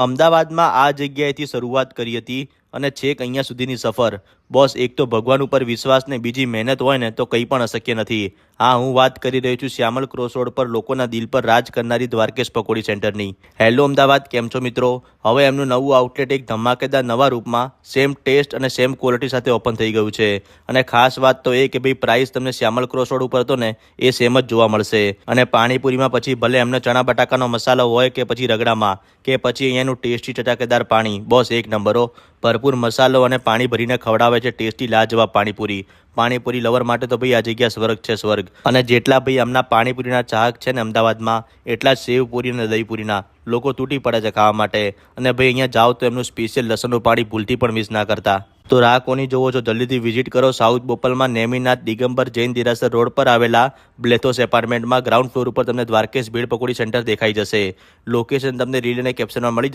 અમદાવાદમાં આ જગ્યાએથી શરૂઆત કરી હતી અને છેક અહીંયા સુધીની સફર. બોસ, એક તો ભગવાન ઉપર વિશ્વાસ ને બીજી મહેનત હોય ને તો કંઈ પણ અશક્ય નથી. હા, હું વાત કરી રહ્યો છું શ્યામલ ક્રોસ રોડ પર લોકોના દિલ પર રાજ કરનારી દ્વારકેશ પકોડી સેન્ટરની. હેલો અમદાવાદ, કેમ છો મિત્રો? હવે એમનું નવું આઉટલેટ એક ધમાકેદાર નવા રૂપમાં સેમ ટેસ્ટ અને સેમ ક્વોલિટી સાથે ઓપન થઈ ગયું છે. અને ખાસ વાત તો એ કે ભાઈ પ્રાઇસ તમને શ્યામલ ક્રોસ રોડ ઉપર હતો ને એ સેમ જ જોવા મળશે. અને પાણીપુરીમાં પછી ભલે એમને ચણા બટાકાનો મસાલો હોય કે પછી રગડામાં કે પછી અહીંયાનું ટેસ્ટી ચટાકેદાર પાણી, બોસ એક નંબરો. ભરપૂર મસાલો અને પાણી ભરીને ખવડાવે છે ટેસ્ટી લાજવાબ પાણીપુરી. પાણીપુરી લવર માટે તો ભાઈ આ જગ્યા સ્વર્ગ છે, સ્વર્ગ. અને જેટલા ભાઈ આમના પાણીપુરીના ચાહક છે ને અમદાવાદમાં, એટલા જ સેવપુરી અને દહીંપુરીના લોકો તૂટી પડે છે ખાવા માટે. અને ભાઈ અહીંયા જાઓ તો એમનું સ્પેશિયલ લસણનું પાણી ભૂલથી પણ મિસ ના કરતા. તો રાહ કોની જોવો છો? જલ્દીથી વિઝિટ કરો સાઉથ બોપલમાં નેમિનાથ દિગંબર જૈન દેરાસર રોડ પર આવેલા બ્લેથોસ એપાર્ટમેન્ટમાં ગ્રાઉન્ડ ફ્લોર ઉપર તમને દ્વારકેશ ભેળ પકોડી સેન્ટર દેખાઈ જશે. લોકેશન તમને રીલ અને કેપ્શનમાં મળી જશે.